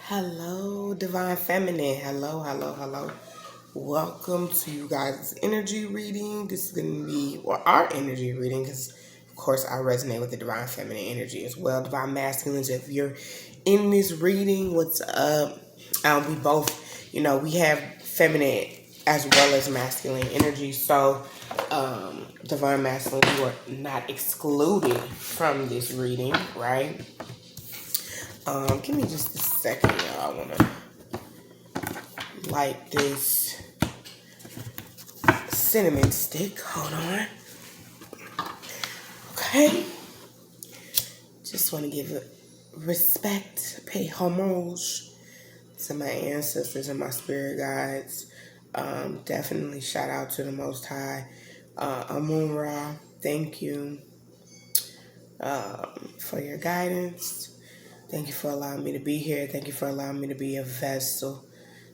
Hello, Divine Feminine. Hello, hello, hello. Welcome to you guys' energy reading. This is going to be, our energy reading, because, of course, I resonate with the Divine Feminine energy as well. Divine Masculines, if you're in this reading, what's up? We both, we have feminine as well as masculine energy. So, Divine Masculine, you are not excluded from this reading, right? Give me just a second, y'all. I want to light this cinnamon stick. Hold on. Okay. Just want to give respect, pay homage to my ancestors and my spirit guides. Definitely shout out to the Most High. Amun Ra, thank you for your guidance. Thank you for allowing me to be here. Thank you for allowing me to be a vessel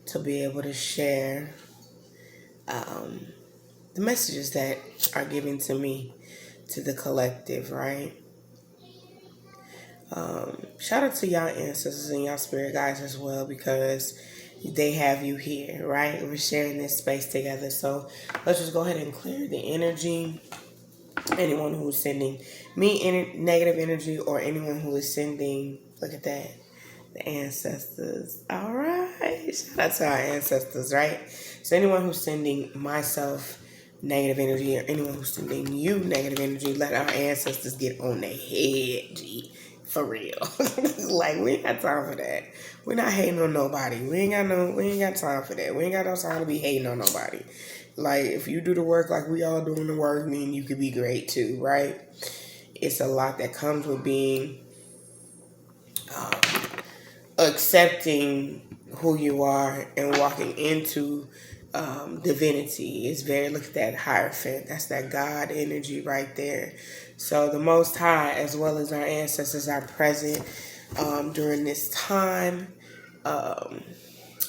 to be able to share the messages that are given to me, to the collective, right? Shout out to y'all ancestors and y'all spirit guides as well, because they have you here, right? We're sharing this space together. So let's just go ahead and clear the energy. Anyone who is sending me negative energy, or anyone who is sending, look at that, the ancestors. All right. Shout out to our ancestors, right? So anyone who's sending myself negative energy, or anyone who's sending you negative energy, let our ancestors get on their head, G. For real. Like, we ain't got time for that. We're not hating on nobody. We ain't got time for that. We ain't got no time to be hating on nobody. Like, if you do the work like we all doing the work, then you could be great too, right? It's a lot that comes with being accepting who you are and walking into divinity. Is very, look at that Hierophant. That's that God energy right there. So the Most High, as well as our ancestors, are present during this time.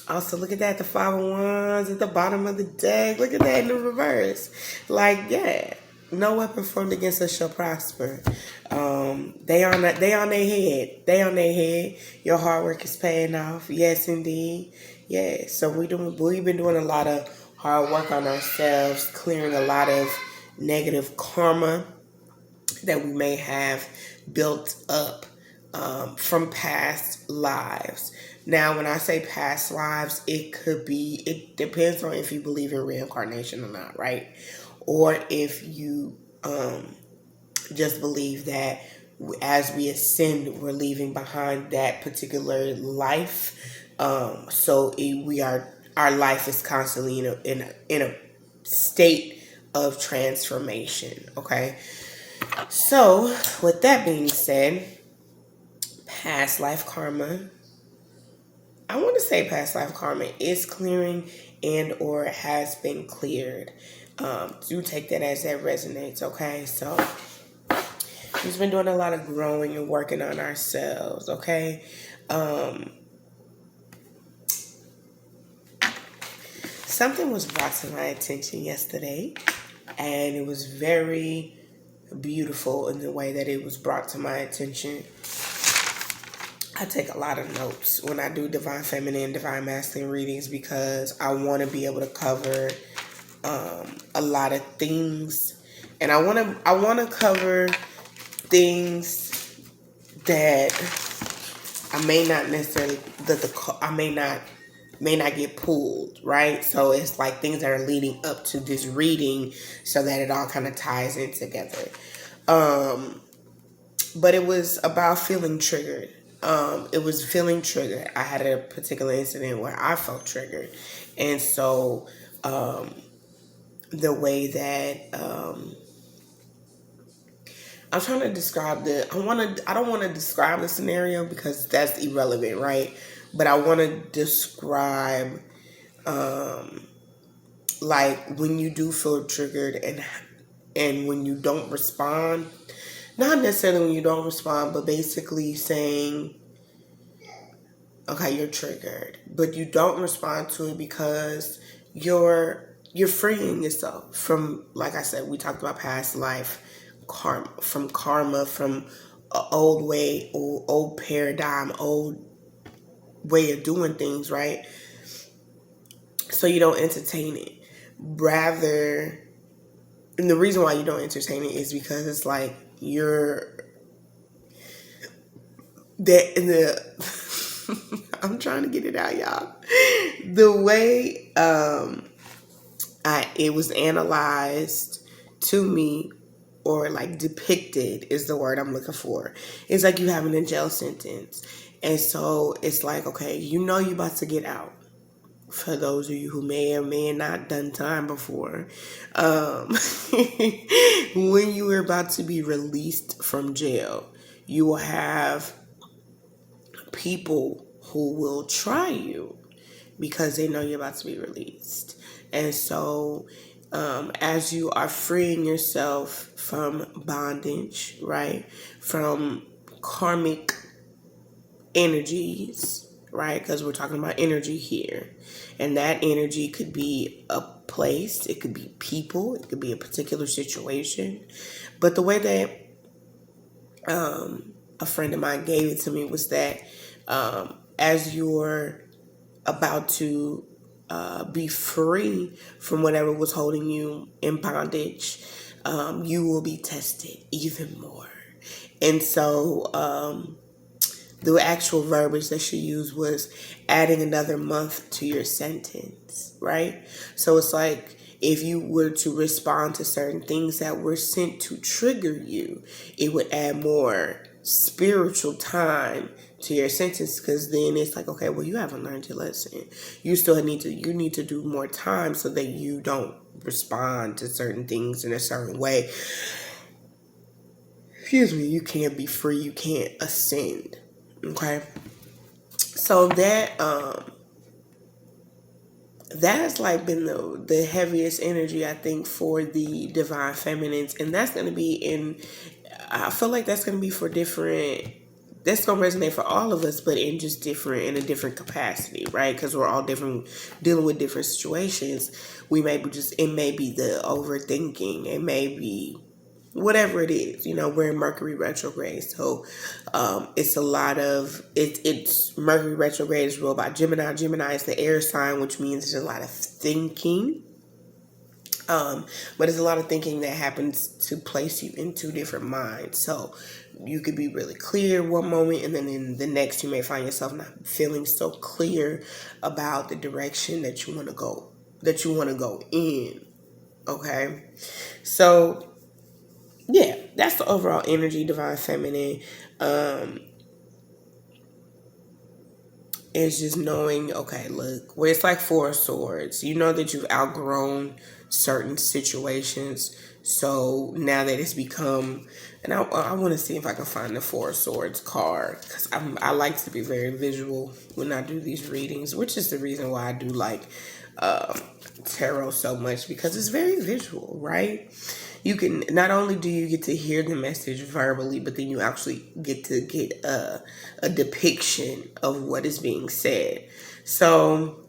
Also, look at that, the 501s at the bottom of the deck. Look at that in the reverse. Like, yeah, no weapon formed against us shall prosper. They on their head. They on their head. Your hard work is paying off. Yes, indeed. Yeah. So we've been doing a lot of hard work on ourselves, clearing a lot of negative karma that we may have built up from past lives. Now, when I say past lives, it depends on if you believe in reincarnation or not, right? Or if you just believe that as we ascend, we're leaving behind that particular life. Our life is constantly in a state of transformation. Okay. So, with that being said, past life karma, I want to say past life karma is clearing and or has been cleared. Do take that as that resonates, okay? So, we've been doing a lot of growing and working on ourselves, okay? Something was brought to my attention yesterday, and it was very beautiful in the way that it was brought to my attention. I take a lot of notes when I do Divine Feminine, Divine Masculine readings, because I want to be able to cover a lot of things, and I want to cover things that I may not necessarily I may not get pulled, right? So it's like things that are leading up to this reading, so that it all kind of ties in together. But it was about feeling triggered. It was feeling triggered. I had a particular incident where I felt triggered. And so the way that I'm trying to describe I don't want to describe the scenario because that's irrelevant, right? But I want to describe like when you do feel triggered and when you don't respond. Not necessarily when you don't respond, but basically saying, okay, you're triggered, but you don't respond to it because you're freeing yourself from, like I said, we talked about past life karma, from old way, old paradigm, old way of doing things, right? So you don't entertain it. Rather, and the reason why you don't entertain it is because it's like you're that in the I'm trying to get it out, y'all. The way it was analyzed to me, or like depicted is the word I'm looking for. It's like you having a jail sentence. And so it's like, okay, you know you're about to get out. For those of you who may or may not done time before, when you are about to be released from jail, you will have people who will try you because they know you're about to be released. And so, as you are freeing yourself from bondage, right, from karmic energies, right, because we're talking about energy here, and that energy could be a place, it could be people, it could be a particular situation. But the way that a friend of mine gave it to me was that as you're about to be free from whatever was holding you in bondage, you will be tested even more. And so the actual verbiage that she used was adding another month to your sentence, right? So it's like if you were to respond to certain things that were sent to trigger you, it would add more spiritual time to your sentence, because then it's like, okay, well, you haven't learned your lesson. You need to do more time so that you don't respond to certain things in a certain way. Excuse me, you can't be free, you can't ascend. Okay. So that's like been the heaviest energy, I think, for the divine feminines. And that's gonna be I feel like that's gonna be for different, that's gonna resonate for all of us, but in a different capacity, right? Because we're all different, dealing with different situations. It may be the overthinking, it may be whatever it is. We're in Mercury retrograde, so it's a lot of it's Mercury retrograde is ruled by Gemini. Gemini is the air sign, which means there's a lot of thinking, but it's a lot of thinking that happens to place you in two different minds. So you could be really clear one moment, and then in the next you may find yourself not feeling so clear about the direction that you want to go in. Okay, so yeah, that's the overall energy, divine feminine. It's just knowing, okay, look, where it's like Four of Swords. You know that you've outgrown certain situations. So now that it's become, and I want to see if I can find the Four of Swords card, because I like to be very visual when I do these readings, which is the reason why I do like tarot so much, because it's very visual, right? You can, not only do you get to hear the message verbally, but then you actually get to get a depiction of what is being said. So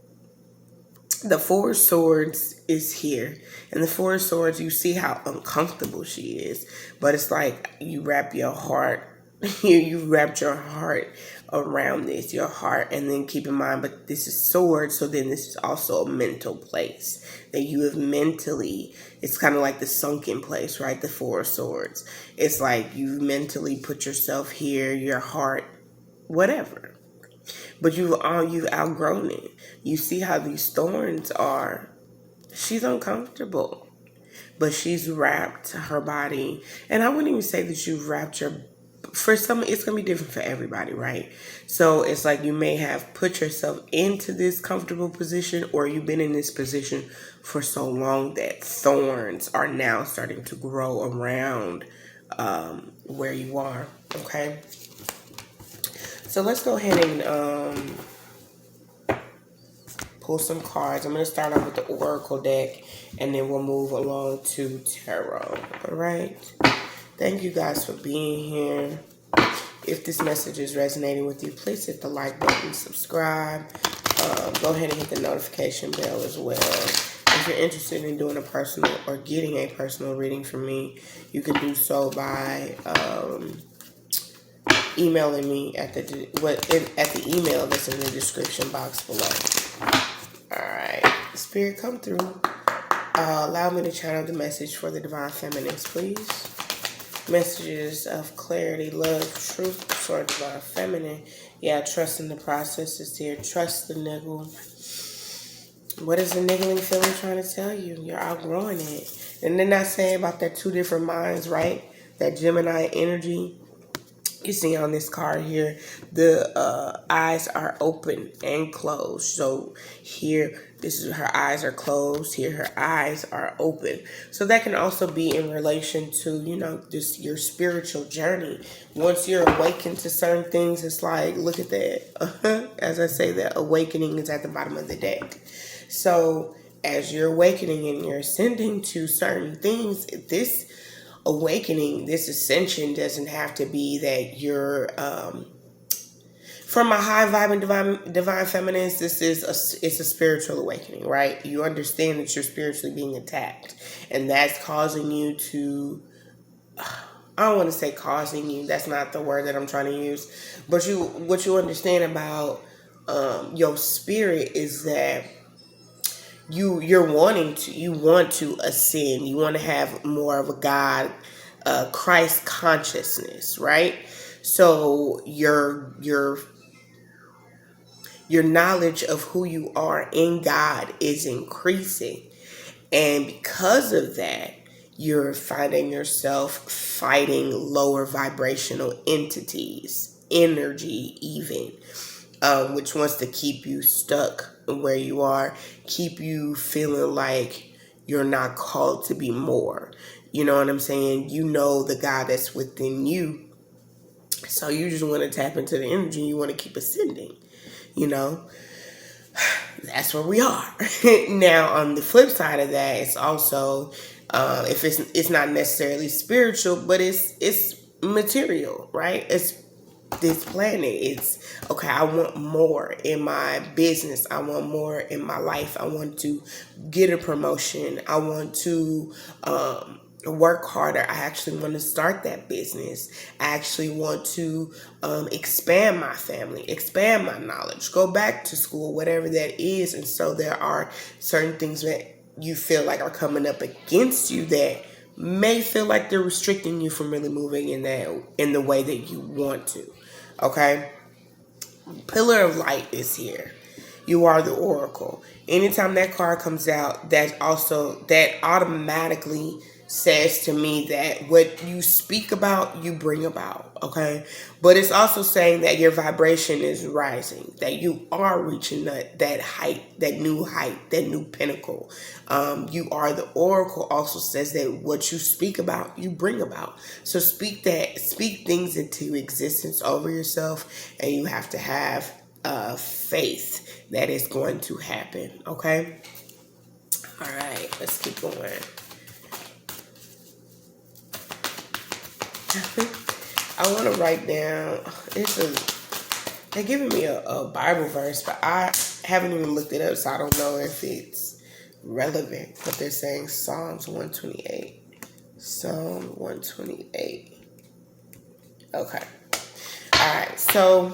the Four of Swords is here, and the Four of Swords, you see how uncomfortable she is, but it's like you wrapped your heart around this, your heart, and then keep in mind, but this is swords, so then this is also a mental place that you have mentally, it's kind of like the sunken place, right? The Four of Swords. It's like you mentally put yourself here, your heart, whatever. But you've outgrown it. You see how these thorns are. She's uncomfortable, but she's wrapped her body. And I wouldn't even say that you've wrapped for some, it's going to be different for everybody, right? So it's like you may have put yourself into this comfortable position, or you've been in this position for so long that thorns are now starting to grow around where you are, okay? So let's go ahead and pull some cards. I'm going to start off with the Oracle deck, and then we'll move along to Tarot, all right? Thank you guys for being here. If this message is resonating with you, please hit the like button, subscribe. Go ahead and hit the notification bell as well. If you're interested in doing a personal or getting a personal reading from me, you can do so by emailing me at the email that's in the description box below. All right, Spirit, come through. Allow me to channel the message for the Divine Feminines, please. Messages of clarity, love, truth, for Divine Feminine. Yeah, trust in the process is here. Trust the niggle. What is the niggling feeling trying to tell you? You're outgrowing it. And then I say about that two different minds, right? That Gemini energy. You see on this card here, the eyes are open and closed. So here, this is her eyes are closed. Here, her eyes are open. So that can also be in relation to, you know, just your spiritual journey. Once you're awakened to certain things, it's like, look at that. As I say, that awakening is at the bottom of the deck. So as you're awakening and you're ascending to certain things, this awakening, this ascension doesn't have to be that you're from a high vibe and divine feminines. This is it's a spiritual awakening, right? You understand that you're spiritually being attacked, and that's causing you to, I don't want to say causing you, that's not the word that I'm trying to use, but what you understand about your spirit is that you want to ascend. You want to have more of a God, Christ consciousness, right? So your knowledge of who you are in God is increasing, and because of that, you're finding yourself fighting lower vibrational entities, energy, even. Which wants to keep you stuck where you are, keep you feeling like you're not called to be more. You know what I'm saying? You know the God that's within you. So you just want to tap into the energy. You want to keep ascending. You know? That's where we are. Now, on the flip side of that, it's also, if it's not necessarily spiritual, but it's material, right? It's this planet. It's okay, I want more in my business, I want more in my life, I want to get a promotion, I want to work harder, I actually want to start that business, I actually want to expand my family, expand my knowledge, go back to school, whatever that is. And so there are certain things that you feel like are coming up against you that may feel like they're restricting you from really moving in the way that you want to. Okay? Pillar of Light is here. You are the Oracle. Anytime that card comes out, that automatically says to me that what you speak about, you bring about. Okay? But it's also saying that your vibration is rising, that you are reaching that height, that new pinnacle. You are the Oracle also says that what you speak about, you bring about. So speak things into existence over yourself, and you have to have faith that it's going to happen. Okay? All right, let's keep going. I want to write down, they're giving me a Bible verse, but I haven't even looked it up, so I don't know if it's relevant. But they're saying Psalms 128. Psalm 128. Okay. All right, so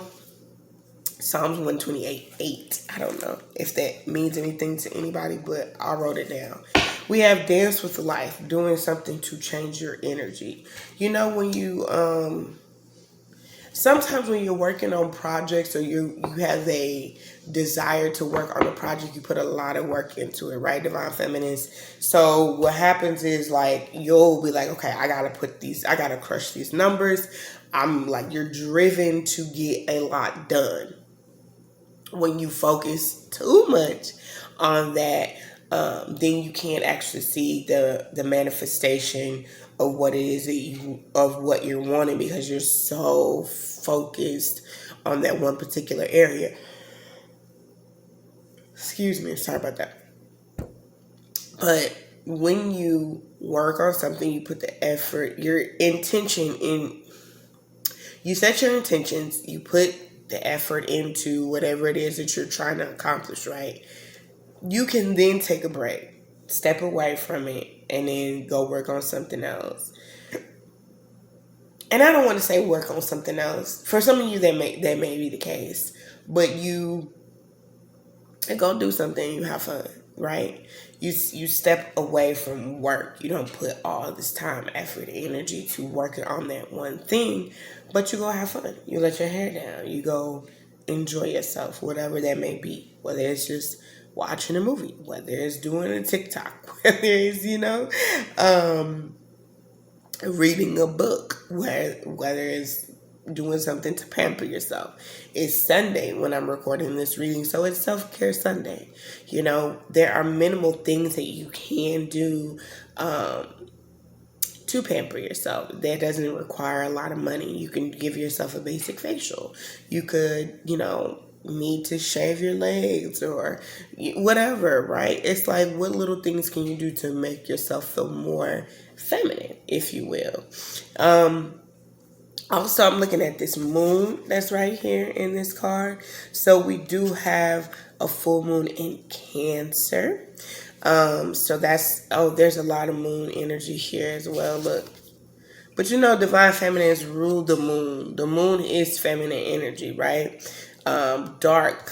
Psalms 128:8. I don't know if that means anything to anybody, but I wrote it down. We have dance with life, doing something to change your energy. You know, when you sometimes when you're working on projects, or you have a desire to work on a project, you put a lot of work into it, right, Divine Feminines? So what happens is, like, you'll be like, okay, I gotta crush these numbers. I'm like, you're driven to get a lot done. When you focus too much on that, then you can't actually see the manifestation of what it is of what you're wanting, because you're so focused on that one particular area. Excuse me, sorry about that. But when you work on something, you put the effort, your intention in, you set your intentions, you put the effort into whatever it is that you're trying to accomplish, right? You can then take a break, step away from it, and then go work on something else. and I don't want to say work on something else. For some of you, that may be the case, but you go do something. You have fun, right? You step away from work. You don't put all this time, effort, energy to working on that one thing, but you go have fun. You let your hair down. You go enjoy yourself, whatever that may be. Whether it's just watching a movie, whether it's doing a TikTok, whether it's reading a book, whether it's doing something to pamper yourself. It's Sunday when I'm recording this reading, so it's self-care Sunday. There are minimal things that you can do to pamper yourself. That doesn't require a lot of money. You can give yourself a basic facial. You could, need to shave your legs or whatever, right? It's like, what little things can you do to make yourself feel more feminine, if you will? Also, I'm looking at this moon that's right here in this card. So we do have a full moon in Cancer. So there's a lot of moon energy here as well. Look. But divine feminines rule the moon. The moon is feminine energy, right? Dark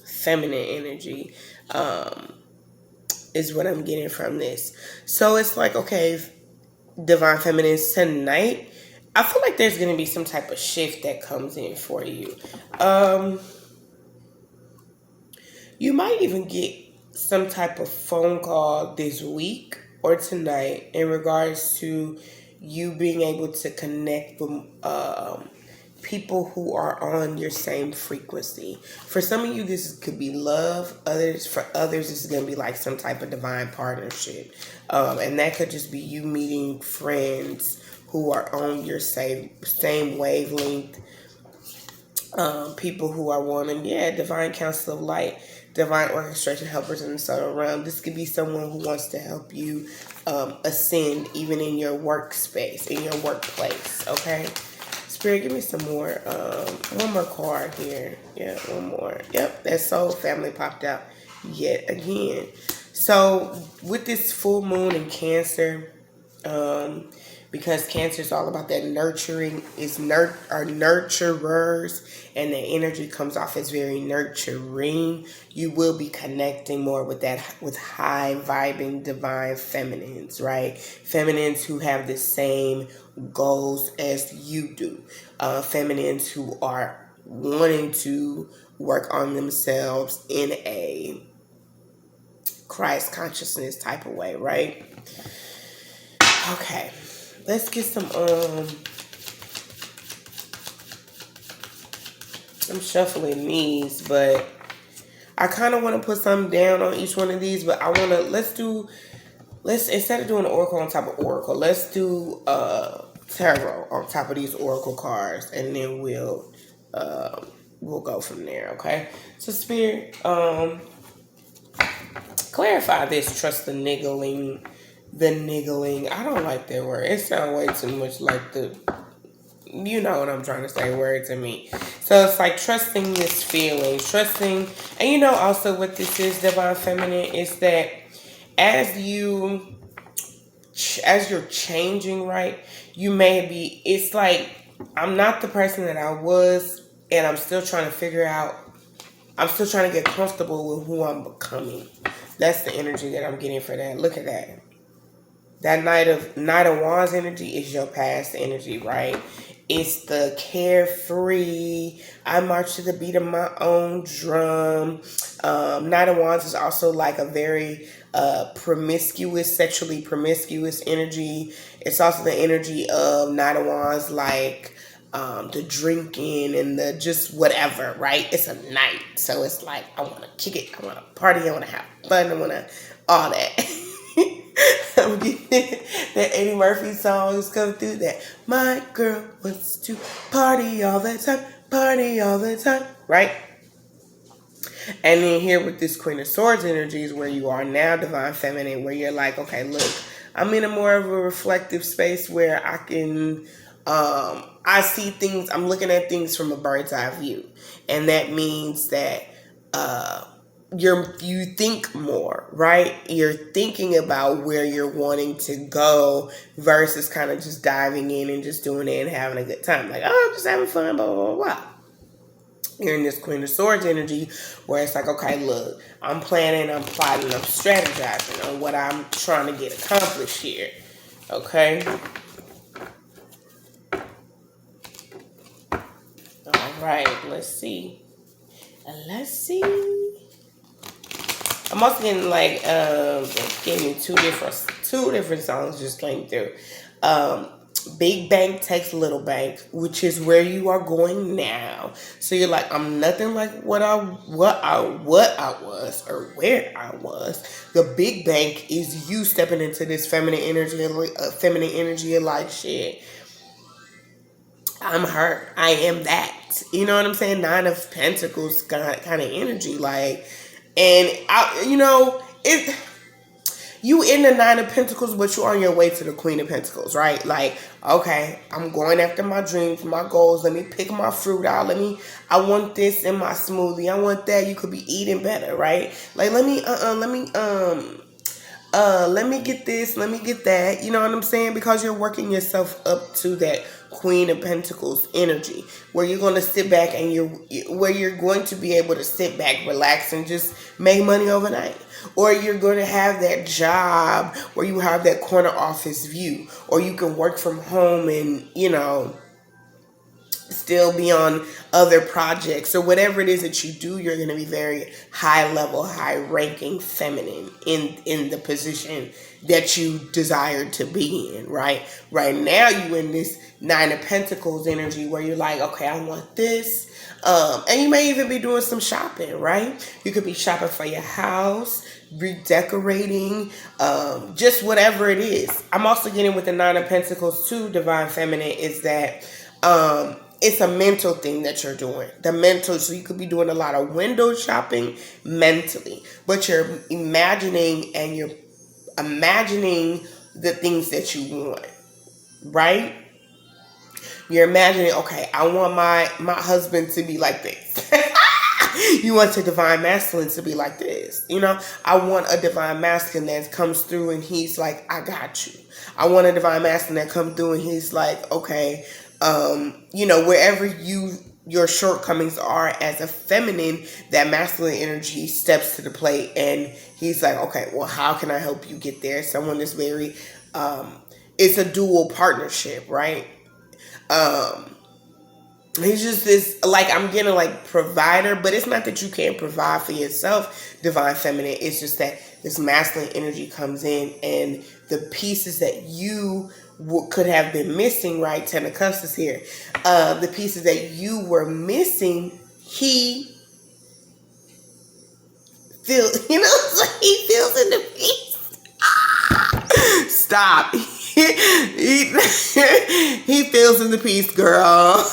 feminine energy is what I'm getting from this. So it's like, okay, divine feminines tonight, I feel like there's going to be some type of shift that comes in for you. You might even get some type of phone call this week or tonight in regards to you being able to connect with people who are on your same frequency. For some of you, this could be love. For others, this is going to be like some type of divine partnership. And that could just be you meeting friends who are on your same wavelength. People who are wanting, divine counsel of light, divine orchestration helpers in the subtle realm. This could be someone who wants to help you ascend even in your workspace, in your workplace, okay? Spirit, give me some more, one more card here. Yeah, one more. Yep, that soul family popped out yet again. So with this full moon in Cancer, because Cancer is all about that nurturing, are nurturers, and the energy comes off as very nurturing. You will be connecting more with high vibing divine feminines, right? Feminines who have the same goals as you do. Feminines who are wanting to work on themselves in a Christ consciousness type of way, right? Okay. Let's get some, I'm shuffling these, but I kind of want to put some down on each one of these, but I want to, instead of doing an oracle on top of oracle, let's do tarot on top of these oracle cards, and then we'll go from there, okay? So Spirit, clarify this, trust the niggling. I don't like that word. It sounds way too much like you know what I'm trying to say, word to me. So it's like trusting this feeling, and also what this is, divine feminine, is that as you're changing, right, it's like, I'm not the person that I was, and I'm still trying to get comfortable with who I'm becoming. That's the energy that I'm getting for that. Look at that. That Knight of Wands energy is your past energy, right? It's the carefree, I march to the beat of my own drum. Knight of Wands is also like a very sexually promiscuous energy. It's also the energy of Knight of Wands, like the drinking and the just whatever, right? It's a night. So it's like, I want to kick it, I want to party, I want to have fun, I want to all that. I'm getting that Eddie Murphy song is coming through, that my girl wants to party all the time, right? And then here with this Queen of Swords energy is where you are now, divine feminine, where you're like, okay, look, I'm in a more of a reflective space where I can, I see things, I'm looking at things from a bird's eye view. And that means that you think more, right? You're thinking about where you're wanting to go versus kind of just diving in and just doing it and having a good time. Like, oh, I'm just having fun, blah, blah, blah, blah. You're in this Queen of Swords energy where it's like, okay, look, I'm planning, I'm plotting, I'm strategizing on what I'm trying to get accomplished here. Okay? All right, let's see. I'm also getting like gave me two different songs just came through. Big bank takes little bank, which is where you are going now. So you're like, I'm nothing like what I was or where I was. The big bank is you stepping into this feminine energy of like, shit, I'm her. I am that. You know what I'm saying? Nine of Pentacles kind of energy, like, and it. You in the Nine of Pentacles, but you're on your way to the Queen of Pentacles, right? Like, okay, I'm going after my dreams, my goals. Let me pick my fruit out. I want this in my smoothie. I want that. You could be eating better, right? Like, let me get this, let me get that. You know what I'm saying? Because you're working yourself up to that Queen of Pentacles energy, where you're going to sit back and where you're going to be able to sit back, relax, and just make money overnight. Or you're going to have that job where you have that corner office view, or you can work from home and, still be on other projects, or whatever it is that you do. You're going to be very high level, high ranking feminine in the position that you desire to be in, right? Right now you in this Nine of Pentacles energy where you're like, okay, I want this. And you may even be doing some shopping, right? You could be shopping for your house, redecorating, just whatever it is. I'm also getting with the Nine of Pentacles too, Divine Feminine, is that it's a mental thing that you're doing. So you could be doing a lot of window shopping mentally, but you're imagining the things that you want, right? You're imagining, okay, I want my husband to be like this. You want your divine masculine to be like this. I want a divine masculine that comes through and he's like, I got you. I want a divine masculine that comes through and he's like, okay, wherever your shortcomings are as a feminine, that masculine energy steps to the plate and he's like, okay, well, how can I help you get there? Someone that's very, it's a dual partnership, right? He's just this, like, I'm getting like provider, but it's not that you can't provide for yourself, Divine Feminine. It's just that this masculine energy comes in and the pieces that you could have been missing, right? Ten of Cups is here. The pieces that you were missing, he feels, he feels in the piece. Stop. He feels in the piece, girl.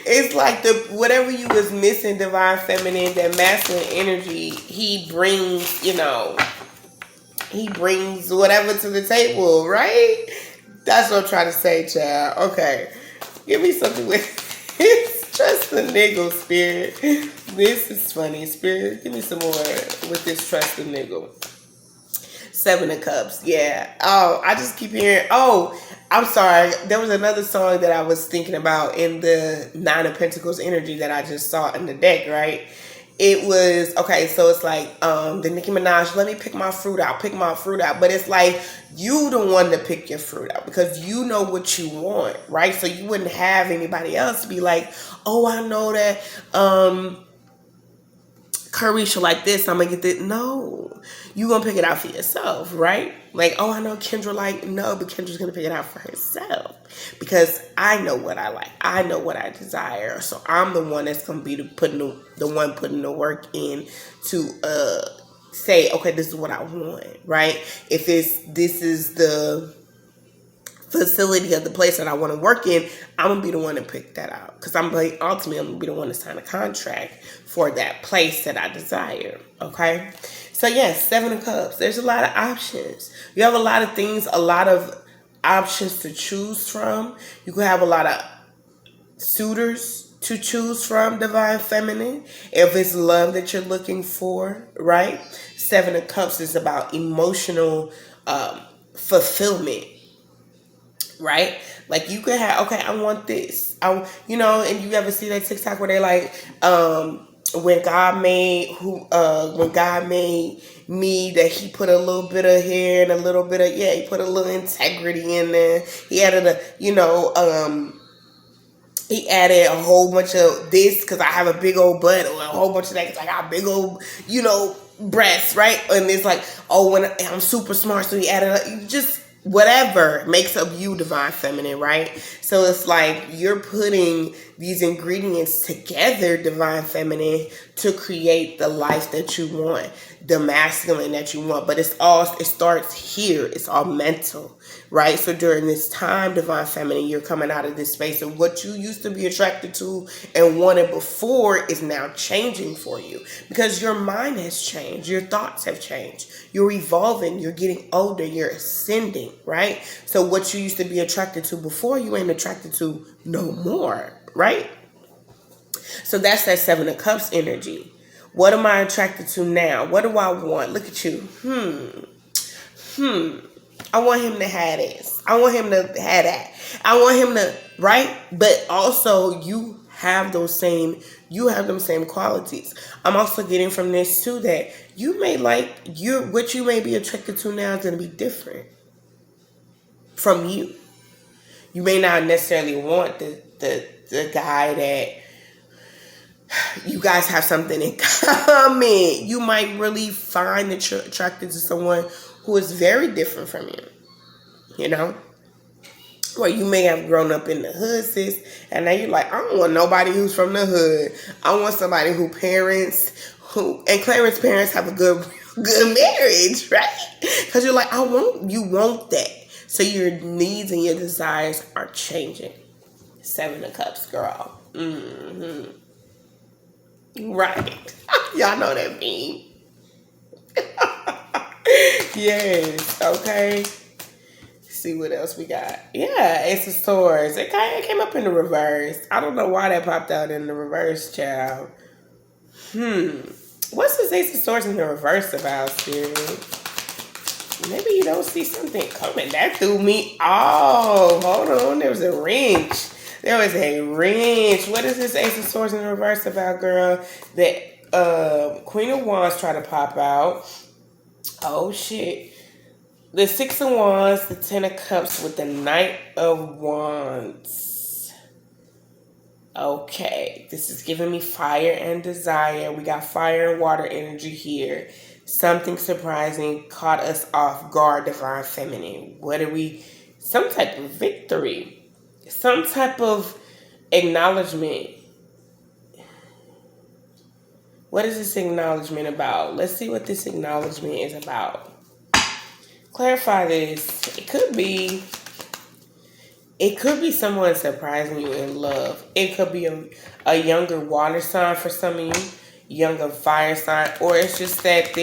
It's like whatever you was missing, Divine Feminine, that masculine energy, he brings whatever to the table, right? That's what I'm trying to say, child. Okay. Give me something with trust the niggle, Spirit. This is funny, Spirit. Give me some more with this trust the niggle. Seven of Cups, yeah. Oh, I just keep hearing, I'm sorry. There was another song that I was thinking about in the Nine of Pentacles energy that I just saw in the deck, right? It was, okay, so it's like the Nicki Minaj, let me pick my fruit out. But it's like you the one to pick your fruit out because you know what you want, right? So you wouldn't have anybody else be like, oh, I know that Carisha like this, I'm gonna get this. No, you gonna pick it out for yourself, right? Like, oh, I know Kendra like, no, but Kendra's gonna pick it out for herself because I know what I like, I know what I desire. So I'm the one that's gonna be putting the work in to say, okay, this is what I want, right? If this is the facility of the place that I want to work in, I'm gonna be the one to pick that out because ultimately I'm gonna be the one to sign a contract for that place that I desire. Okay, so yes, Seven of Cups. There's a lot of options. You have a lot of things, a lot of options to choose from. You could have a lot of suitors to choose from, Divine Feminine. If it's love that you're looking for, right? Seven of Cups is about emotional fulfillment, right? Like you could have, okay, I want this. And you ever see that TikTok where they like, when God made me, that he put a little bit of hair and a little bit of, he put a little integrity in there. He added he added a whole bunch of this because I have a big old butt, or a whole bunch of that because I got big old, breasts, right? And it's like, oh, when I'm super smart, so he added just whatever makes up you, Divine Feminine, right? So it's like you're putting these ingredients together, Divine Feminine, to create the life that you want, the masculine that you want. But it starts here. It's all mental, right? So during this time, Divine Feminine, you're coming out of this space of what you used to be attracted to and wanted before is now changing for you because your mind has changed. Your thoughts have changed. You're evolving. You're getting older. You're ascending, right? So what you used to be attracted to before, you ain't attracted to no more, right? So that's that Seven of Cups energy. What am I attracted to now? What do I want? Look at you. I want him to have this. I want him to have that. I want him to, right? But also you have them same qualities. I'm also getting from this too that you may what you may be attracted to now is going to be different from you. You may not necessarily want the guy that you guys have something in common. You might really find that you're attracted to someone who is very different from you, Where you may have grown up in the hood, sis, and now you're like, I don't want nobody who's from the hood. I want somebody and Clarence's parents have a good marriage, right? Because you're like, you want that. So your needs and your desires are changing. Seven of Cups, girl. Mm-hmm. Right. Y'all know that meme. Yes. Okay. See what else we got. Yeah, Ace of Swords. It came up in the reverse. I don't know why that popped out in the reverse, child. What's this Ace of Swords in the reverse about, Spirit? Maybe you don't see something coming. That threw me off. Hold on. There was a wrench. What is this Ace of Swords in the reverse about, girl? The Queen of Wands try to pop out. Oh, shit. The Six of Wands, the Ten of Cups with the Knight of Wands. Okay. This is giving me fire and desire. We got fire and water energy here. Something surprising caught us off guard, Divine Feminine. Some type of victory. Some type of acknowledgement. What is this acknowledgement about? Let's see what this acknowledgement is about. Clarify this. It could be someone surprising you in love. It could be a younger water sign for some of you, younger fire sign, or it's just that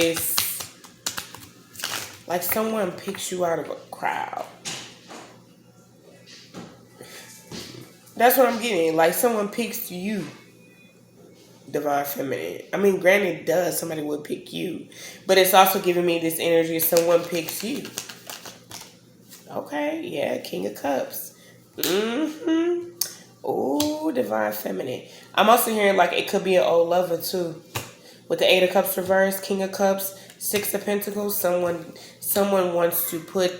like someone picks you out of a crowd. That's what I'm getting. Like someone picks you, Divine Feminine. I mean, granted, somebody would pick you. But it's also giving me this energy of someone picks you. Okay, yeah, King of Cups. Oh, Divine Feminine. I'm also hearing like it could be an old lover too. With the Eight of Cups reversed, King of Cups, Six of Pentacles. Someone wants to put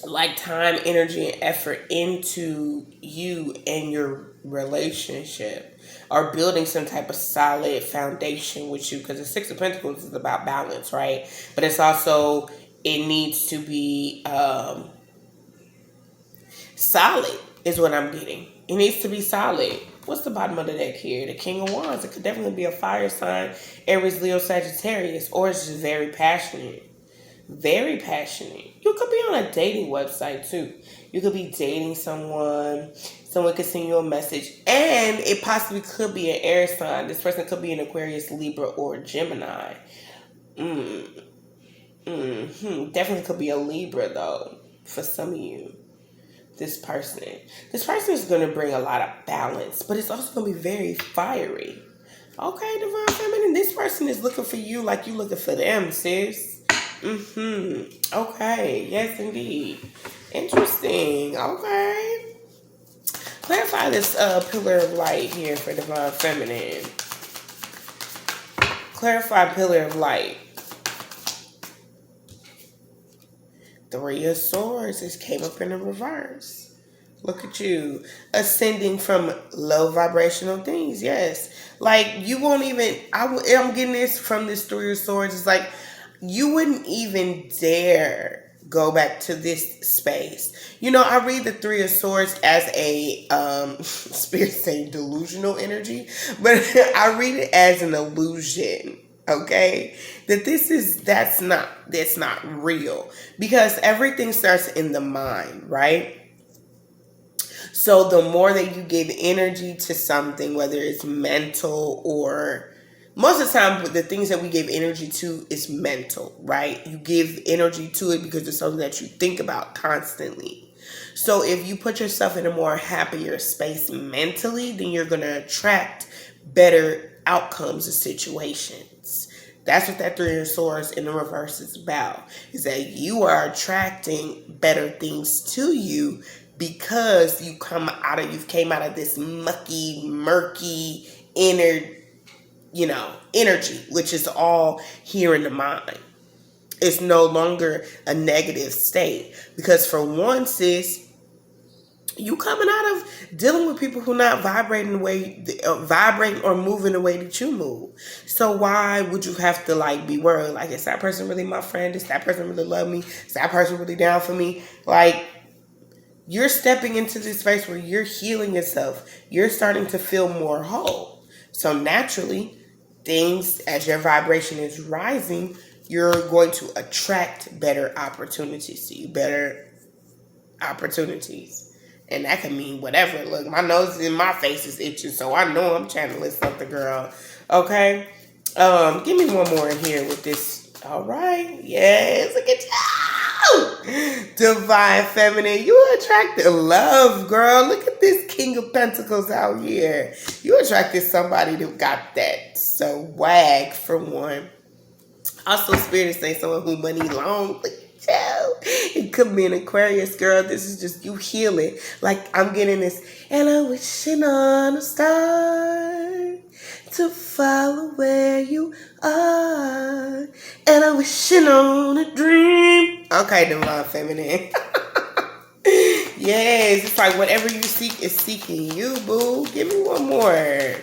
like time, energy, and effort into you and your relationship, or building some type of solid foundation with you, because the Six of Pentacles is about balance, right? But it's also, it needs to be solid is what I'm getting. It needs to be solid. What's the bottom of the deck here? The King of Wands. It could definitely be a fire sign, Aries, Leo, Sagittarius, or it's just very passionate. Very passionate. You could be on a dating website too. You could be dating someone. Someone could send you a message. And it possibly could be an air sign. This person could be an Aquarius, Libra, or Gemini. Definitely could be a Libra though, for some of you. this person. This person is going to bring a lot of balance, but it's also going to be very fiery. Okay, Divine Feminine, this person is looking for you like you looking for them, sis. Okay, yes, indeed. Interesting. Okay. Clarify this pillar of light here for Divine Feminine. Clarify pillar of light. Three of Swords. This came up in the reverse. Look at you. Ascending from low vibrational things. Yes. Like, you won't even... I'm getting this from this Three of Swords. It's like, you wouldn't even dare go back to this space. You know, I read the Three of Swords as a spirit saying delusional energy, but I read it as an illusion. Okay, that's not real, because everything starts in the mind, right? So the more that you give energy to something, whether it's mental or... Most of the time, the things that we give energy to is mental, right? You give energy to it because it's something that you think about constantly. So if you put yourself in a more happier space mentally, then you're going to attract better outcomes of situations. That's what that Three of Swords in the reverse is about. Is that you are attracting better things to you because you've came out of this mucky, murky, energy, which is all here in the mind. It's no longer a negative state, because for one, sis, you coming out of dealing with people who not vibrating or moving the way that you move. So why would you have to be worried? Like, is that person really my friend? Is that person really love me? Is that person really down for me? Like, you're stepping into this space where you're healing yourself. You're starting to feel more whole. So naturally, things, as your vibration is rising, you're going to attract better opportunities to you, better opportunities. And that can mean whatever. Look, my nose in my face is itching, so I know I'm channeling something, girl. Okay? Give me one more in here with this. All right. Yes, look at you. Divine Feminine, you attracted love, girl. Look at this King of Pentacles out here. You attracted somebody that got that swag, for one. Also, Spirit is saying someone who money long. It could be an Aquarius, girl. This is just you healing. Like, I'm getting this. And I'm wishing on a star to follow where you are. And I'm wishing on a dream. Okay, Divine Feminine. Yes, it's like whatever you seek is seeking you, boo. Give me one more.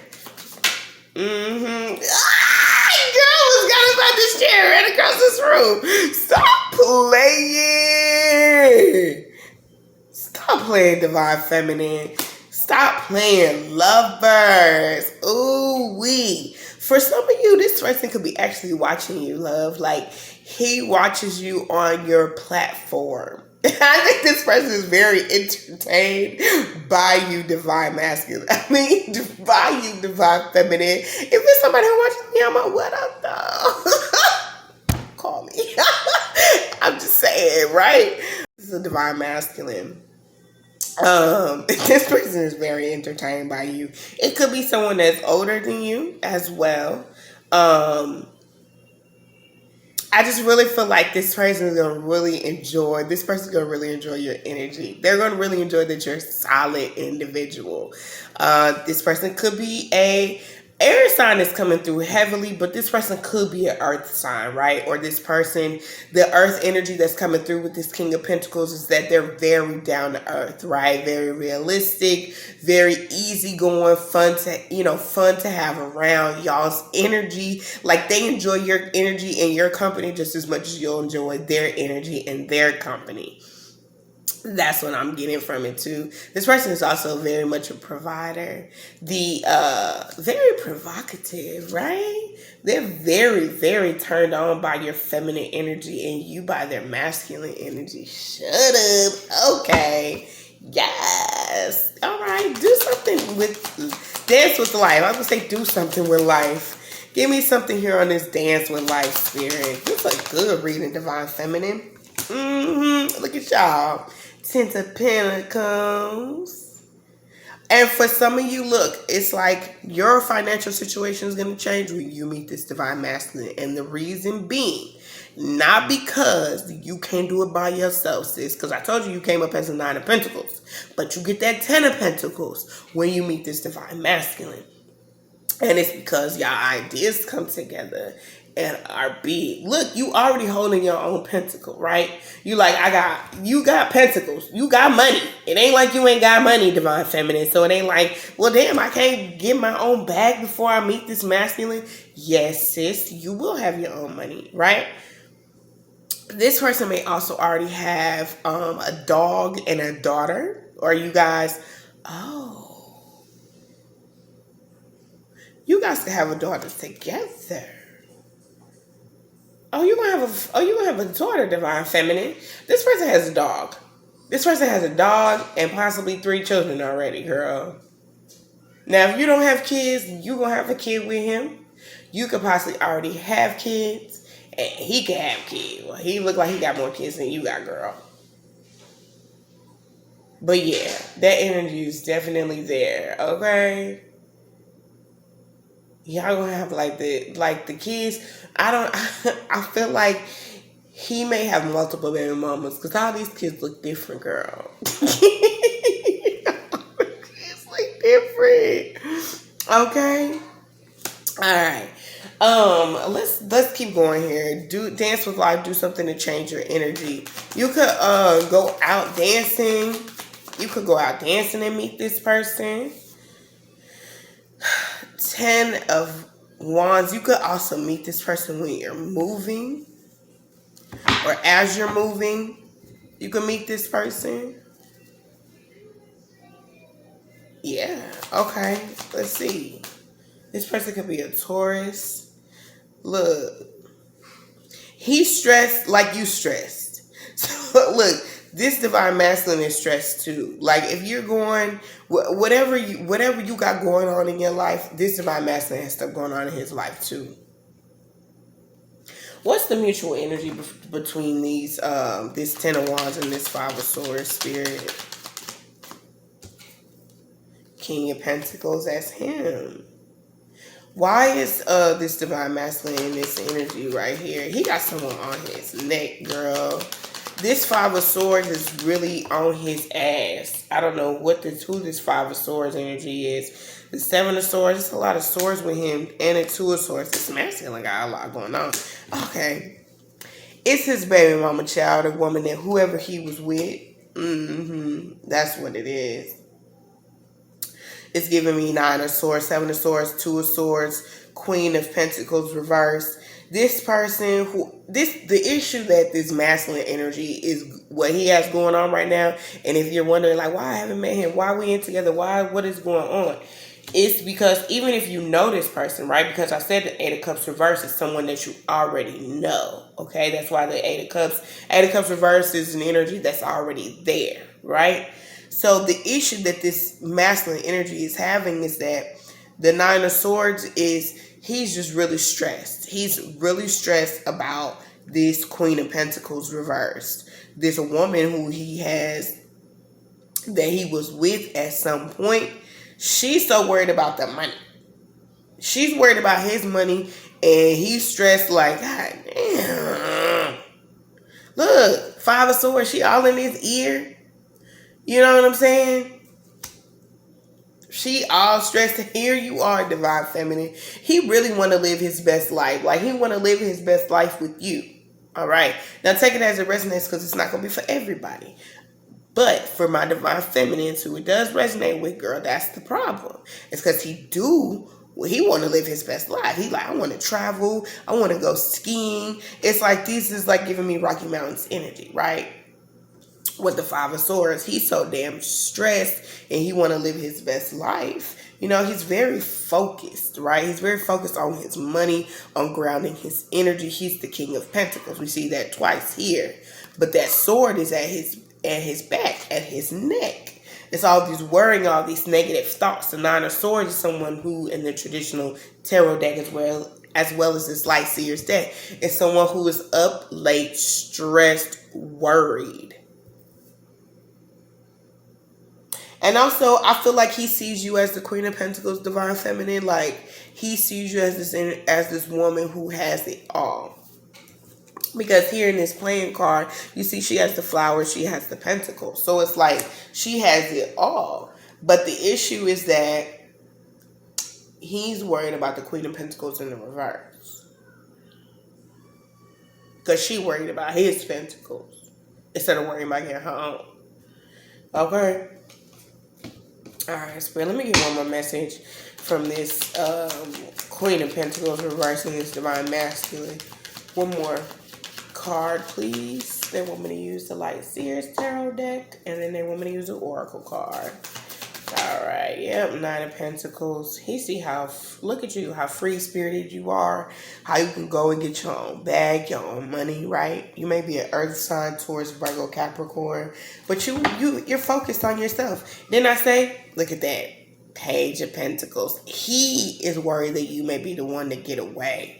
Girl was got about this chair right across this room. Stop playing. Stop playing, Divine Feminine. Stop playing, lovers. Ooh wee. For some of you, this person could be actually watching you, love. Like, he watches you on your platform. I think this person is very entertained by you, Divine Masculine. By you, Divine Feminine. If it's somebody who watches me, I'm like, what up, though? Call me. I'm just saying, right? This is a Divine Masculine. This person is very entertained by you. It could be someone that's older than you as well. I just really feel like this person is going to really enjoy your energy. They're going to really enjoy that you're a solid individual. This person could be a air sign is coming through heavily, but this person could be an earth sign, right? Or this person, the earth energy that's coming through with this King of Pentacles is that they're very down to earth, right? Very realistic, very easygoing, fun to have around. Y'all's energy, like, they enjoy your energy and your company just as much as you'll enjoy their energy and their company. That's what I'm getting from it too. This person is also very much a provider. Very provocative, right? They're very, very turned on by your feminine energy and you by their masculine energy. Shut up. Okay. Yes. All right. Do something dance with life. I was gonna say do something with life. Give me something here on this dance with life, Spirit. This is a good reading, Divine Feminine. Look at y'all. Ten of Pentacles. And for some of you, look, it's like your financial situation is going to change when you meet this divine masculine. And the reason being, not because you can't do it by yourself, sis, because I told you came up as a 9 of Pentacles. But you get that 10 of Pentacles when you meet this divine masculine. And it's because y'all ideas come together and are big. Look, you already holding your own pentacle, right? You like, you got pentacles. You got money. It ain't like you ain't got money, divine feminine. So it ain't like, well, damn, I can't get my own bag before I meet this masculine. Yes, sis, you will have your own money, right? This person may also already have a dog and a daughter. Or you guys, you guys can have a daughter together. You gonna have a daughter, divine feminine. This person has a dog. This person has a dog and possibly 3 children already, girl. Now, if you don't have kids, you gonna have a kid with him. You could possibly already have kids, and he could have kids. Well, he look like he got more kids than you got, girl. But yeah, that energy is definitely there. Okay. Y'all gonna have the kids. I feel like he may have multiple baby mamas because all these kids look different, girl. Kids look different. Okay. All right. Let's keep going here. Dance with life. Do something to change your energy. You could go out dancing. You could go out dancing and meet this person. 10 of Wands. You could also meet this person when you're moving or as you're moving. You can meet this person. Yeah. Okay. Let's see. This person could be a Taurus. Look. He's stressed like you stressed. So look, this divine masculine is stressed too. Like if you're going, whatever you got going on in your life, this divine masculine has stuff going on in his life too. What's the mutual energy between these, this 10 of Wands and this 5 of Swords spirit? King of Pentacles, that's him. Why is this divine masculine in this energy right here? He got someone on his neck, girl. This 5 of Swords is really on his ass. I don't know who this 5 of Swords energy is. The 7 of Swords, there's a lot of swords with him. And the 2 of Swords. This masculine got a lot going on. Okay. It's his baby mama child, a woman that whoever he was with. That's what it is. It's giving me 9 of Swords, 7 of Swords, 2 of Swords, Queen of Pentacles reversed. This person the issue that this masculine energy is what he has going on right now. And if you're wondering like, why I haven't met him, why are we in together, what is going on? It's because even if you know this person, right? Because I said the 8 of Cups reverse is someone that you already know. Okay. That's why the 8 of Cups reverse is an energy that's already there. Right. So the issue that this masculine energy is having is that the 9 of Swords is he's just really stressed. He's really stressed about this Queen of Pentacles reversed. There's a woman who that he was with at some point. She's so worried about the money. She's worried about his money and he's stressed like, God damn. Look, 5 of Swords, she all in his ear. You know what I'm saying? She all stressed. Here you are, divine feminine. He really want to live his best life. Like he want to live his best life with you. All right. Now take it as it resonates because it's not going to be for everybody. But for my divine feminines who it does resonate with, girl, that's the problem. It's because he want to live his best life. He like, I want to travel. I want to go skiing. It's like, this is like giving me Rocky Mountains energy, right? With the 5 of Swords, he's so damn stressed and he want to live his best life. You know, he's very focused, right? He's very focused on his money, on grounding his energy. He's the King of Pentacles. We see that twice here. But that sword is at his back, at his neck. It's all these worrying, all these negative thoughts. The 9 of Swords is someone who, in the traditional tarot deck as well as this Light Seer's deck, is someone who is up late, stressed, worried. And also, I feel like he sees you as the Queen of Pentacles, Divine Feminine. Like, he sees you as this woman who has it all. Because here in this playing card, you see she has the flowers, she has the pentacles. So it's like she has it all. But the issue is that he's worried about the Queen of Pentacles in the reverse. Because she worried about his pentacles instead of worrying about getting her own. Okay. Alright, Spirit, let me get one more message from this Queen of Pentacles reversing this Divine Masculine. One more card, please. They want me to use the Light Seers Tarot deck, and then they want me to use the Oracle card. Alright, yep, Nine of Pentacles. He see how, look at you, how free-spirited you are, how you can go and get your own bag, your own money, right? You may be an earth sign towards Virgo, Capricorn, but you're focused on yourself. Didn't I say? Look at that. Page of Pentacles. He is worried that you may be the one to get away.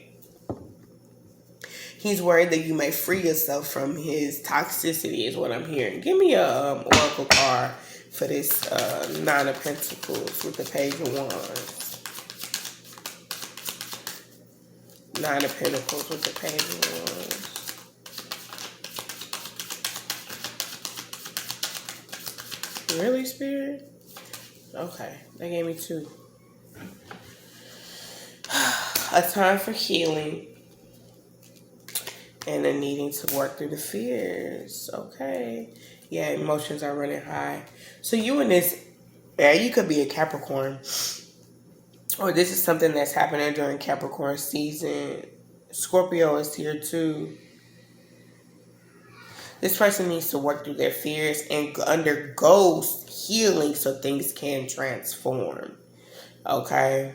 He's worried that you may free yourself from his toxicity is what I'm hearing. Give me a Oracle card for this Nine of Pentacles with the Page of Wands. Nine of Pentacles with the Page of Wands. Really, Spirit? Okay, they gave me two. A time for healing. And then needing to work through the fears. Okay. Yeah, emotions are running high. So you in this, yeah, you could be a Capricorn. Or this is something that's happening during Capricorn season. Scorpio is here too. This person needs to work through their fears and undergo healing so things can transform. Okay.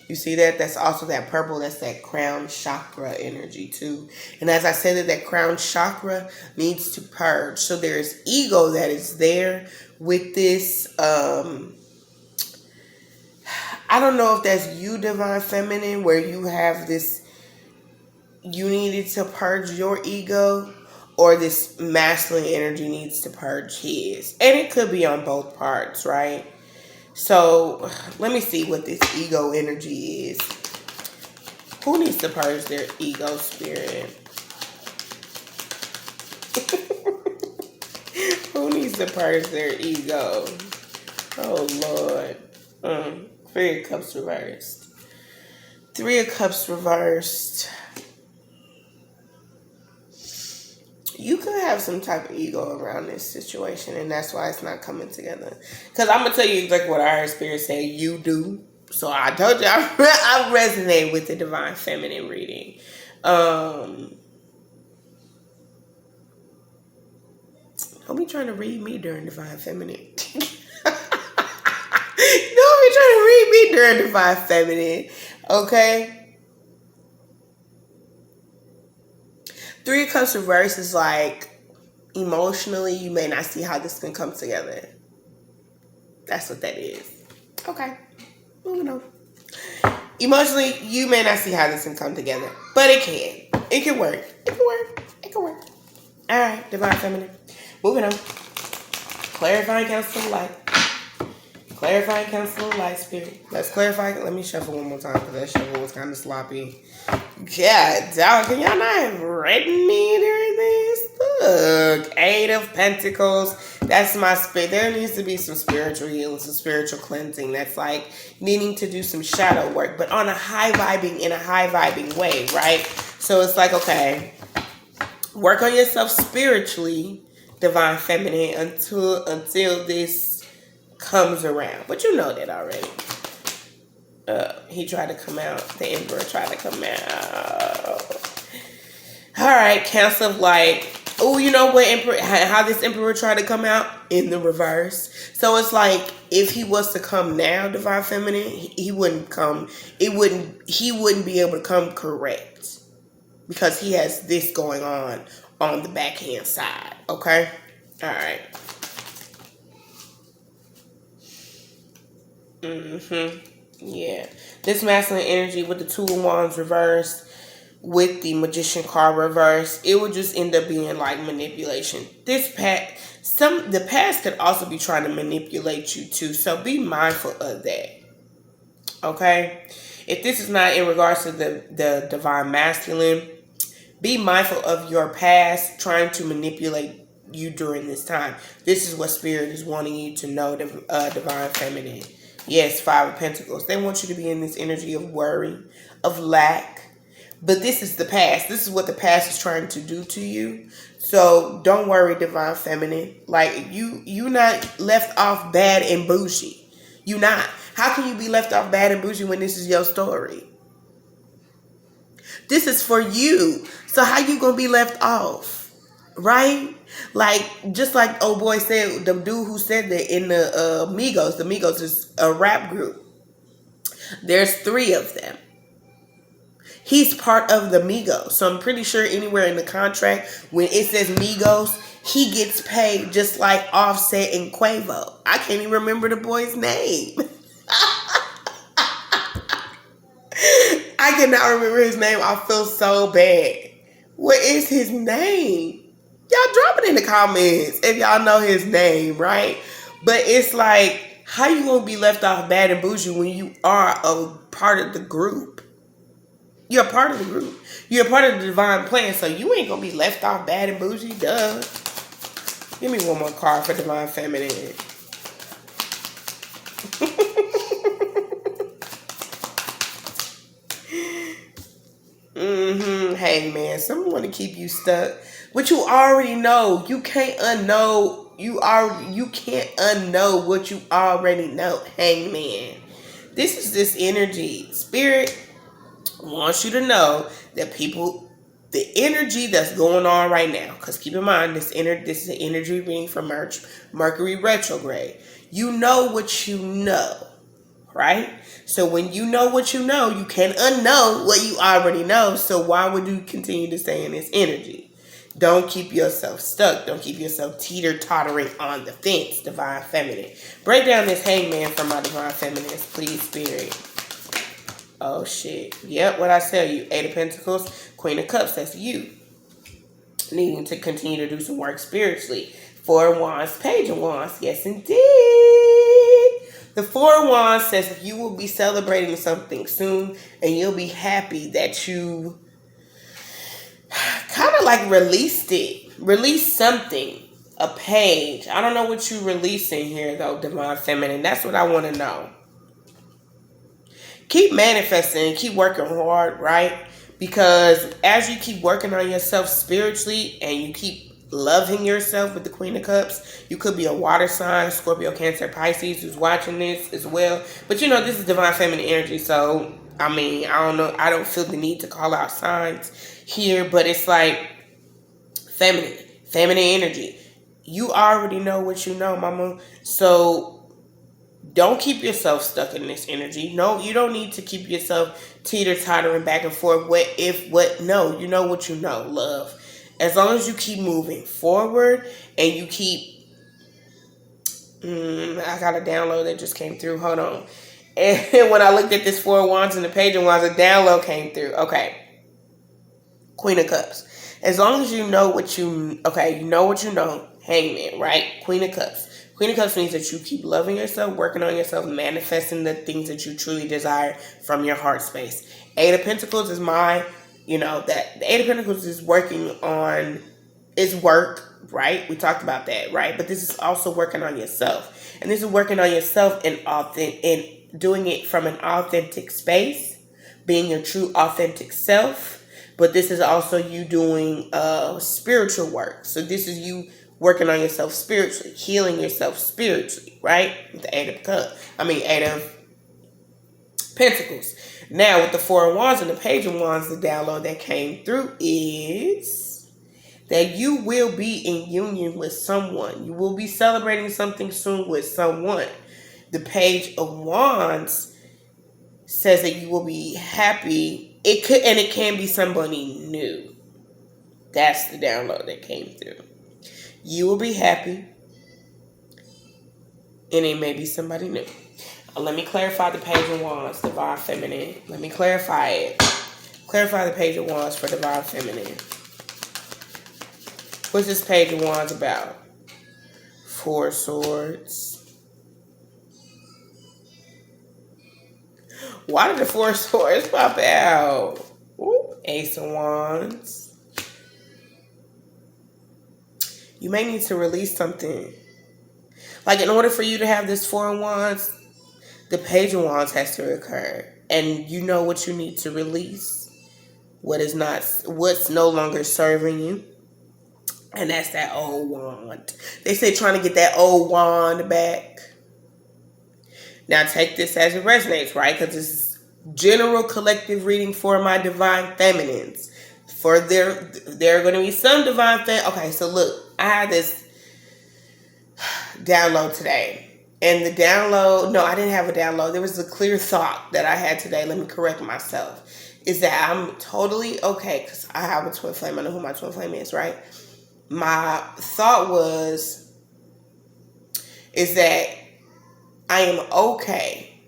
You see that? That's also that purple. That's that crown chakra energy too. And as I said, that crown chakra needs to purge. So there's ego that is there with this. I don't know if that's you, Divine Feminine, where you have this, you needed to purge your ego, or this masculine energy needs to purge his. And it could be on both parts, right? So, let me see what this ego energy is. Who needs to purge their ego, Spirit? Who needs to purge their ego? Oh, Lord. Three of Cups reversed. Three of Cups reversed. You could have some type of ego around this situation, and that's why it's not coming together. Because I'm going to tell you exactly what I heard Spirit say you do. So I told you, I resonate with the Divine Feminine reading. Don't be trying to read me during Divine Feminine. Don't be trying to read me during Divine Feminine. Okay? Three of Cups reverse is like, emotionally, you may not see how this can come together. That's what that is. Okay. Moving on. Emotionally, you may not see how this can come together. But it can. It can work. It can work. It can work. Alright, Divine Feminine. Moving on. Clarifying Council of Light. Clarifying Council of Light, Spirit. Let's clarify. Let me shuffle one more time because that shuffle was kind of sloppy. Yeah, dog, can y'all not have read me during this? Look, Eight of Pentacles. That's my spirit. There needs to be some spiritual healing, some spiritual cleansing. That's like needing to do some shadow work, but on a high vibing way, right? So it's like, okay, work on yourself spiritually, Divine Feminine, until this comes around. But you know that already. He tried to come out. The Emperor tried to come out. All right, Council of Light. Oh, you know what? How this Emperor tried to come out? In the reverse. So it's like, if he was to come now, Divine Feminine, he wouldn't come. He wouldn't be able to come correct. Because he has this going on the backhand side. Okay? All right. Yeah. This masculine energy with the Two of Wands reversed. with the Magician card reverse, it would just end up being like manipulation. The past could also be trying to manipulate you too. So be mindful of that. Okay? If this is not in regards to the divine masculine, be mindful of your past trying to manipulate you during this time. This is what Spirit is wanting you to know, the divine feminine. Yes, Five of Pentacles. They want you to be in this energy of worry, of lack. But this is the past. This is what the past is trying to do to you. So don't worry, divine feminine. Like you not left off bad and bougie. You not. How can you be left off bad and bougie when this is your story? This is for you. So how you gonna be left off? Right? Like, just like old boy said, the dude who said that in the Migos. The Migos is a rap group. There's 3 of them. He's part of the Migos. So I'm pretty sure anywhere in the contract, when it says Migos, he gets paid just like Offset and Quavo. I can't even remember the boy's name. I cannot remember his name. I feel so bad. What is his name? Y'all drop it in the comments if y'all know his name, right? But it's like, how you gonna be left off bad and bougie when you are a part of the group? You're a part of the group. You're a part of the divine plan, so you ain't gonna be left off bad and bougie, duh. Give me one more card for divine feminine. Hey man, someone want to keep you stuck. But you already know. You can't unknow. You can't unknow what you already know. Hangman. This is this energy. Spirit wants you to know that the energy that's going on right now, because keep in mind, this is an energy reading from Mercury retrograde. You know what you know, right? So when you know what you know, you can unknow what you already know. So why would you continue to stay in this energy? Don't keep yourself stuck. Don't keep yourself teeter-tottering on the fence, divine feminine. Break down this hangman for my divine feminines, please, Spirit. Oh, shit. Yep, what I tell you. 8 of Pentacles, Queen of Cups, that's you. Needing to continue to do some work spiritually. 4 of Wands, Page of Wands. Yes, indeed. The 4 of Wands says you will be celebrating something soon, and you'll be happy that you kind of like released it. Release something. A page. I don't know what you releasing here, though, divine feminine. That's what I want to know. Keep manifesting and keep working hard, right? Because as you keep working on yourself spiritually and you keep loving yourself with the Queen of Cups, you could be a water sign, Scorpio, Cancer, Pisces who's watching this as well. But you know, this is divine feminine energy. So, I mean, I don't know. I don't feel the need to call out signs here, but it's like feminine energy. You already know what you know, mama. So don't keep yourself stuck in this energy. No, you don't need to keep yourself teeter-tottering back and forth. What if, what? No, you know what you know, love. As long as you keep moving forward and you keep... I got a download that just came through. Hold on. And when I looked at this 4 of Wands and the Page of Wands, a download came through. Okay. Queen of Cups. As long as you know what you... Okay, you know what you know. Hangman, right? Queen of Cups. Queen of Cups means that you keep loving yourself, working on yourself, manifesting the things that you truly desire from your heart space. 8 of Pentacles is that the 8 of Pentacles is working on its work, right? We talked about that, right? But this is also working on yourself. And this is working on yourself and doing it from an authentic space, being your true authentic self. But this is also you doing spiritual work. So this is you working on yourself spiritually, healing yourself spiritually, right? With the 8 of Pentacles. Now, with the 4 of Wands and the Page of Wands, the download that came through is that you will be in union with someone. You will be celebrating something soon with someone. The Page of Wands says that you will be happy. It can be somebody new. That's the download that came through. You will be happy, and it may be somebody new. Let me clarify the Page of Wands, divine feminine. Let me clarify it. Clarify the Page of Wands for Divine Feminine. What's this Page of Wands about? Four of Swords. Why did the Four of Swords pop out? Ooh, Ace of Wands. You may need to release something. Like, in order for you to have this Four of Wands, the Page of Wands has to occur. And you know what you need to release. What's no longer serving you. And that's that old wand. They say trying to get that old wand back. Now take this as it resonates, right? Because this is general collective reading for my divine feminines. For there are going to be some divine okay, so look, I had this download today. And the download, no, I didn't have a download. There was a clear thought that I had today. Let me correct myself. Is that I'm totally okay because I have a twin flame. I know who my twin flame is, right? My thought is that I am okay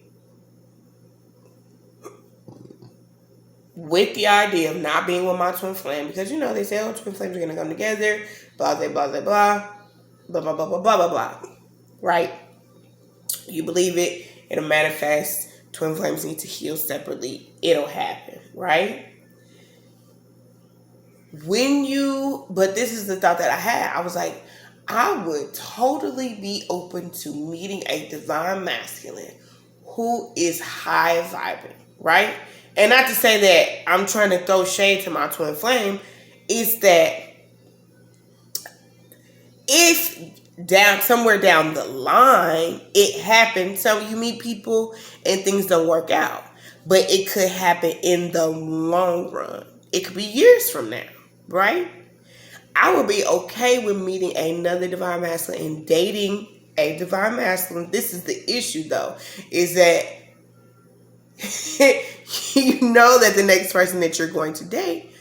with the idea of not being with my twin flame because, you know, they say, oh, twin flames are going to come together, blah, blah, blah, blah, blah, blah, blah, blah, blah, blah, blah, blah, right? You believe it, it'll manifest. Twin flames need to heal separately. It'll happen, right? But this is the thought that I had. I was like, I would totally be open to meeting a divine masculine who is high vibing, right? And not to say that I'm trying to throw shade to my twin flame. It's that if somewhere down the line it happens, so you meet people and things don't work out, but it could happen in the long run. It could be years from now, right? I would be okay with meeting another divine masculine and dating a divine masculine. This is the issue, though, is that you know that the next person that you're going to date,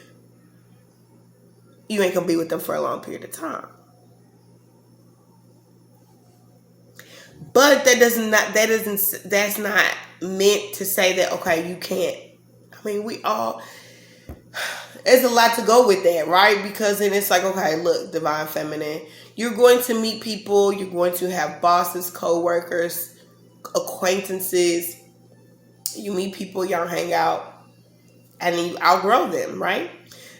you ain't gonna be with them for a long period of time. But that's not meant to say that, okay, you can't. I mean, there's a lot to go with that, right? Because then it's like, okay, look, divine feminine, you're going to meet people, you're going to have bosses, co-workers, acquaintances, you meet people, y'all hang out, and then you outgrow them, right?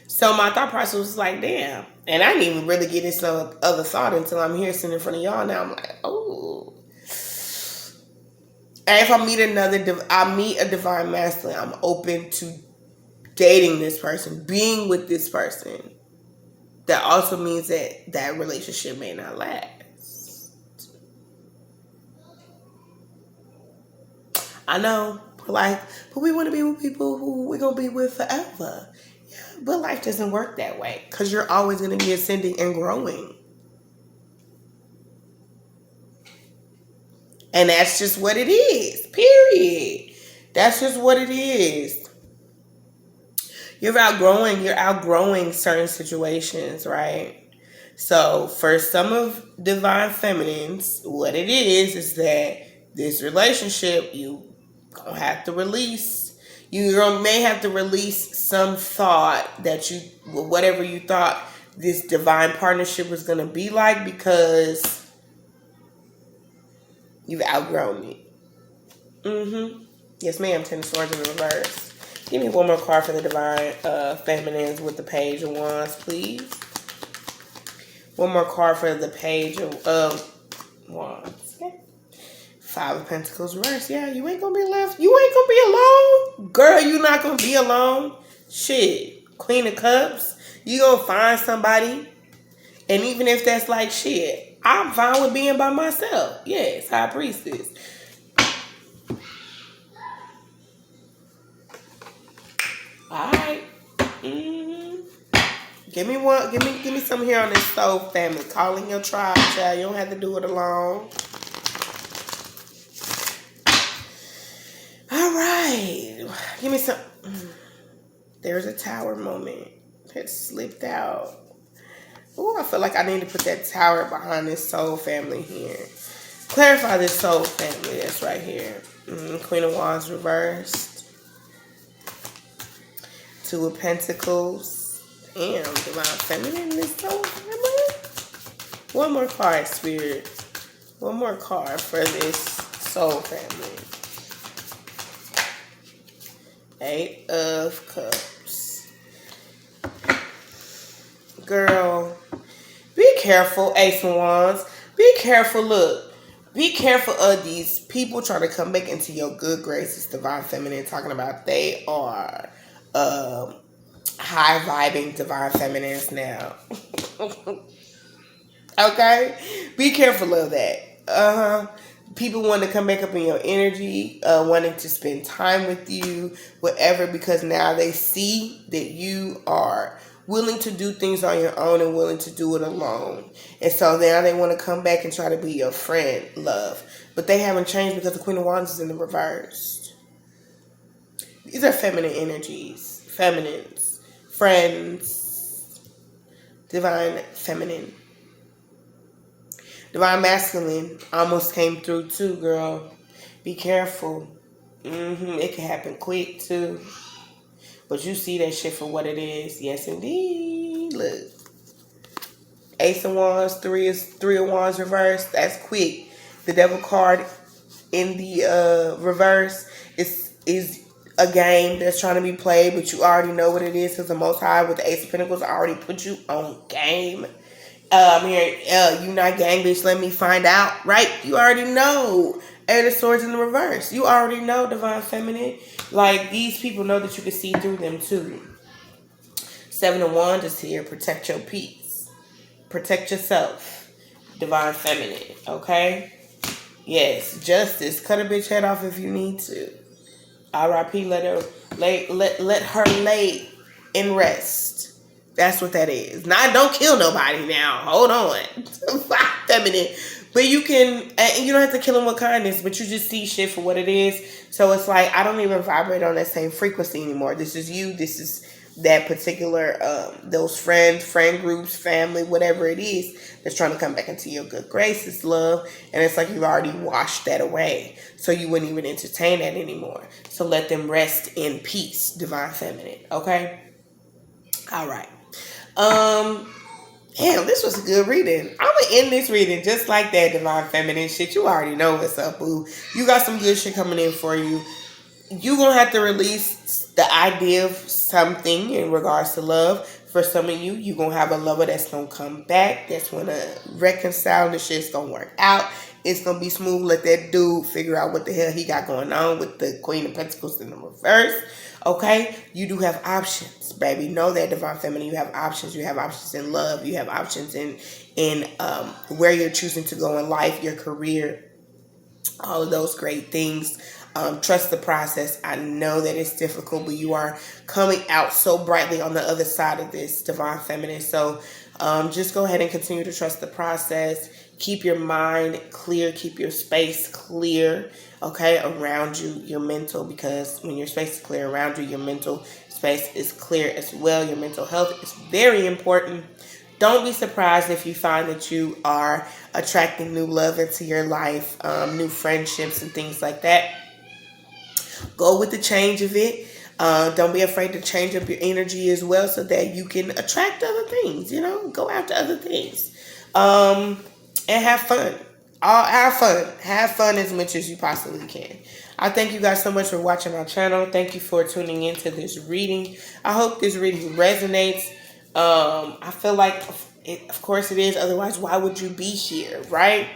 So my thought process was like, damn. And I didn't even really get into some other thought until I'm here sitting in front of y'all now. I'm like, oh. And if I meet a divine masculine, I'm open to dating this person, being with this person. That also means that that relationship may not last. I know, but we want to be with people who we're going to be with forever. Yeah, but life doesn't work that way because you're always going to be ascending and growing. And that's just what it is, period. That's just what it is. You're outgrowing certain situations, right? So for some of divine feminines, what it is that this relationship, you gonna have to release. You may have to release some thought that whatever you thought this divine partnership was gonna be like, because you've outgrown it. Yes, ma'am. Ten of Swords in the reverse. Give me one more card for the divine feminines with the Page of Wands, please. One more card for the Page of Wands. Okay. Five of Pentacles reverse. Yeah, you ain't gonna be left. You ain't gonna be alone. Girl, you not gonna be alone. Shit. Queen of Cups. You gonna find somebody. And even if that's like, shit, I'm fine with being by myself. Yes, High Priestess. Alright. Give me one. Give me some here on this soul family. Calling your tribe, child. You don't have to do it alone. Alright. Give me some. There's a tower moment. It slipped out. Oh, I feel like I need to put that tower behind this soul family here. Clarify this soul family that's right here. Queen of Wands reversed. Two of Pentacles. Damn, Divine Feminine is so feminine. One more card, Spirit. One more card for this soul family. Eight of Cups. Girl, be careful, Ace of Wands. Be careful, look. Be careful of these people trying to come back into your good graces, Divine Feminine, talking about they are high vibing Divine Feminines now. Okay? Be careful of that. People want to come back up in your energy, wanting to spend time with you, whatever, because now they see that you are willing to do things on your own and willing to do it alone. And so now they want to come back and try to be your friend, love. But they haven't changed because the Queen of Wands is in the reverse. These are feminine energies. Feminines. Friends. Divine Feminine. Divine Masculine almost came through too, girl. Be careful. It can happen quick too. But you see that shit for what it is. Yes, indeed. Look. Ace of Wands, three of Wands reverse. That's quick. The Devil card in the reverse is a game that's trying to be played, but you already know what it is because the Most High with the Ace of Pentacles already put you on game. You not gang, bitch. Let me find out. Right? You already know. Eight of Swords in the reverse. You already know, Divine Feminine. Like, these people know that you can see through them too. Seven of Wands is here. Protect your peace. Protect yourself. Divine Feminine. Okay? Yes. Justice. Cut a bitch head off if you need to. R.I.P. Let her lay in rest. That's what that is. Now, don't kill nobody now. Hold on. Feminine. But you can, and you don't have to kill them with kindness, but you just see shit for what it is. So it's like, I don't even vibrate on that same frequency anymore. This is you. This is that particular, those friend groups, family, whatever it is that's trying to come back into your good graces, love. And it's like you've already washed that away. So you wouldn't even entertain that anymore. So let them rest in peace, Divine Feminine. Okay? All right. Damn, this was a good reading. I'm gonna end this reading just like that, Divine Feminine shit. You already know what's up, boo. You got some good shit coming in for you. You gonna have to release the idea of something in regards to love. For some of you, you gonna have a lover that's gonna come back, that's gonna reconcile, the shit's gonna work out. It's gonna be smooth. Let that dude figure out what the hell he got going on with the Queen of Pentacles in the reverse. Okay? You do have options, baby. Know that, Divine Feminine. You have options. You have options in love. You have options in where you're choosing to go in life, your career, all of those great things. Trust the process. I know that it's difficult, but you are coming out so brightly on the other side of this, Divine Feminine. So just go ahead and continue to trust the process. Keep your mind clear. Keep your space clear, okay, around you, your mental, because when your space is clear around you, your mental space is clear as well. Your mental health is very important. Don't be surprised if you find that you are attracting new love into your life, new friendships and things like that. Go with the change of it. Don't be afraid to change up your energy as well so that you can attract other things, you know. Go after other things. And have fun. Have fun. Have fun as much as you possibly can. I thank you guys so much for watching my channel. Thank you for tuning into this reading. I hope this reading resonates. I feel like, of course it is. Otherwise, why would you be here, right?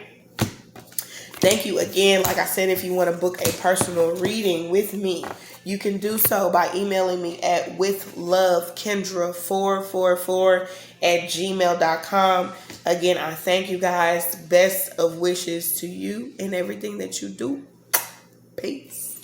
Thank you again. Like I said, if you want to book a personal reading with me, you can do so by emailing me at withlovekendra444@gmail.com. Again, I thank you guys. Best of wishes to you and everything that you do. Peace.